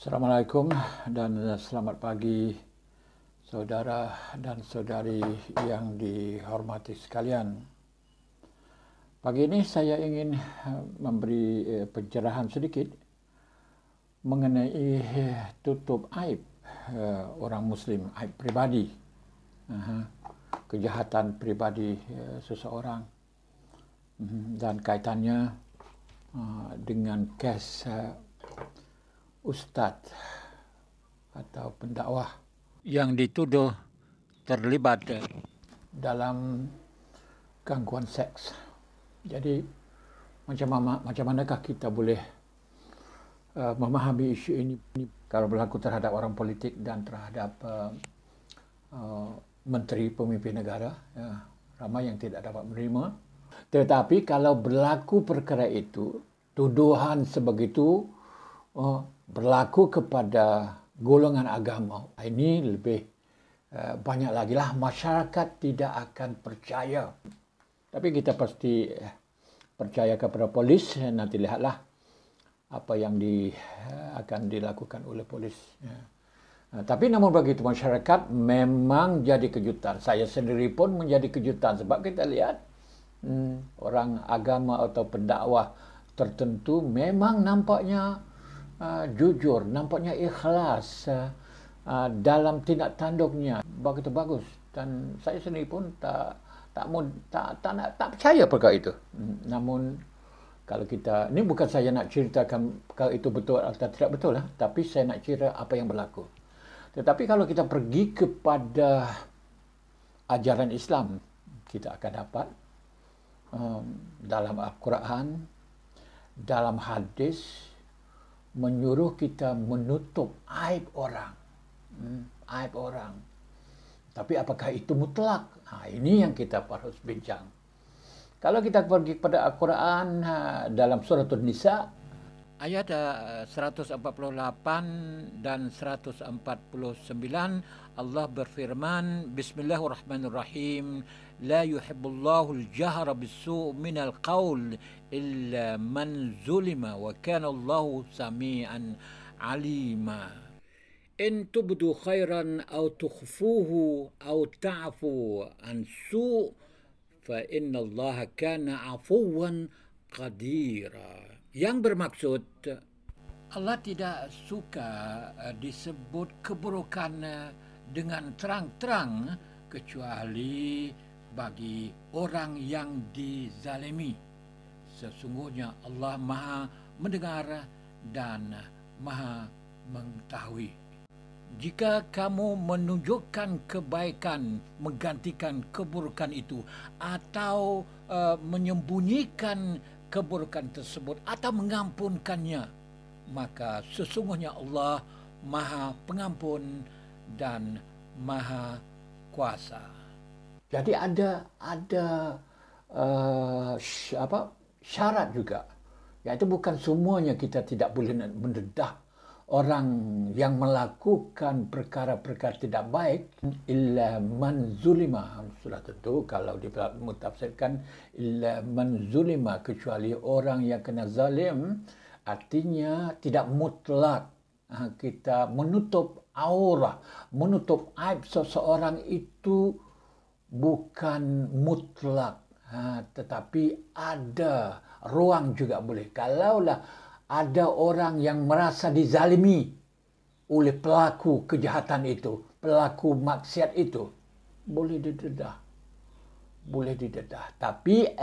Assalamualaikum dan selamat pagi saudara dan saudari yang dihormati sekalian. Pagi ini saya ingin memberi pencerahan sedikit mengenai tutup aib orang Muslim, aib pribadi, kejahatan pribadi seseorang dan kaitannya dengan kes ustaz atau pendakwah yang dituduh terlibat dalam gangguan seks. Jadi macam manakah kita boleh memahami isu ini kalau berlaku terhadap orang politik dan terhadap menteri pemimpin negara? Ramai yang tidak dapat menerima. Tetapi kalau berlaku perkara itu, tuduhan sebegitu berlaku kepada golongan agama, ini lebih banyak lagi lah masyarakat tidak akan percaya. Tapi kita pasti percaya kepada polis. Nanti lihatlah apa yang akan dilakukan oleh polis. Tapi namun begitu, masyarakat memang jadi kejutan. Saya sendiri pun menjadi kejutan sebab kita lihat orang agama atau pendakwah tertentu memang nampaknya jujur, nampaknya ikhlas dalam tindak tanduknya, begitu bagus. Dan saya sendiri pun tak percaya perkara itu. Namun kalau kita, ini bukan saya nak ceritakan perkara itu betul atau tidak betul lah, tapi saya nak cerita apa yang berlaku. Tetapi kalau kita pergi kepada ajaran Islam, kita akan dapat dalam Al-Quran, dalam hadis, menyuruh kita menutup aib orang. Aib orang. Tapi apakah itu mutlak? Ini yang kita harus bincang. Kalau kita pergi kepada Al-Quran dalam surah An-Nisa, ayat 148 dan 149, Allah berfirman, Bismillahirrahmanirrahim, La yuhibbullahu al-jahra bis-su' minal qawl illa man zulima wa kana Allahu sami'an alima. In tubdu khairan aw tukhfuhu aw ta'fu an su' fa inna Allaha kana 'afuwan qadira. Yang bermaksud, Allah tidak suka disebut keburukan dengan terang-terang kecuali bagi orang yang dizalimi. Sesungguhnya Allah Maha mendengar dan Maha mengetahui. Jika kamu menunjukkan kebaikan, menggantikan keburukan itu, atau menyembunyikan keburukan tersebut, atau mengampunkannya, maka sesungguhnya Allah Maha Pengampun dan Maha Kuasa. Jadi ada syarat juga, iaitu bukan semuanya kita tidak boleh mendedah orang yang melakukan perkara-perkara tidak baik. Illa man zulima, sudah tentu kalau ditafsirkan illa man zulima, kecuali orang yang kena zalim, artinya tidak mutlak kita menutup aurah, menutup aib seseorang itu bukan mutlak, tetapi ada ruang juga boleh. Kalaulah ada orang yang merasa dizalimi oleh pelaku kejahatan itu, pelaku maksiat itu, boleh didedah. Boleh didedah. Tapi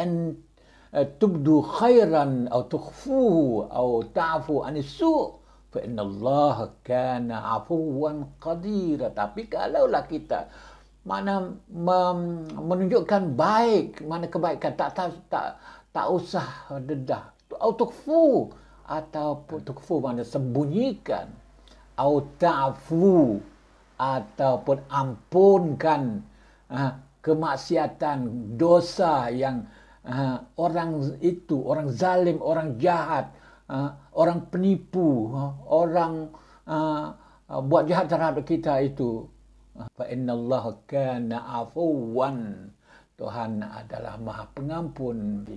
tubdu khairan atau tukhfuhu atau ta'fu anis su' fa innallaha kana 'afuwan qadira. Tapi kalaulah kita menunjukkan baik, mana kebaikan, tak usah dedah. Tukhfu ataupun tukhfu mana sembunyikan, atau ta'fu ataupun ampunkan kemaksiatan, dosa yang orang itu, orang zalim, orang jahat, orang penipu, orang buat jahat terhadap kita itu, fa innallaha kana 'afuwan, Tuhan adalah Maha Pengampun.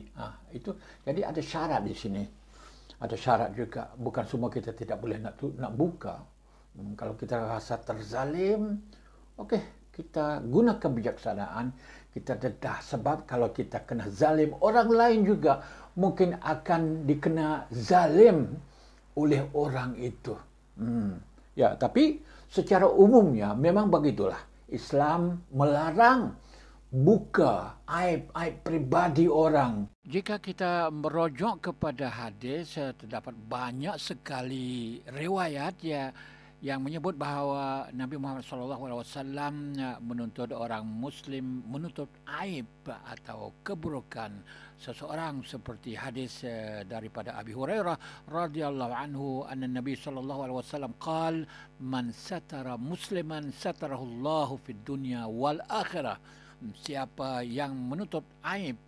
Itu jadi ada syarat di sini. ada syarat juga. Bukan semua kita tidak boleh nak buka. Kalau kita rasa terzalim, okey, kita guna kebijaksanaan, kita dedah. Sebab kalau kita kena zalim, orang lain juga mungkin akan dikena zalim oleh orang itu. Ya, tapi secara umumnya memang begitulah. Islam melarang buka aib-aib pribadi orang. Jika kita merujuk kepada hadis, terdapat banyak sekali riwayat yang menyebut bahawa Nabi Muhammad SAW menuntut orang Muslim menutup aib atau keburukan seseorang, seperti hadis daripada Abi Hurairah radhiyallahu anhu, anna Nabi SAW qala man satara musliman satarahu Allahu fid dunya wal akhirah. Siapa yang menutup aib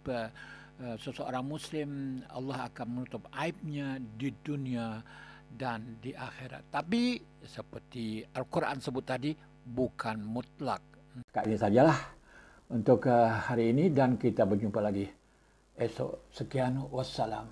seseorang Muslim, Allah akan menutup aibnya di dunia dan di akhirat. Tapi seperti Al-Quran sebut tadi, bukan mutlak. Ini sajalah untuk hari ini dan kita berjumpa lagi esok. Sekian, wassalam.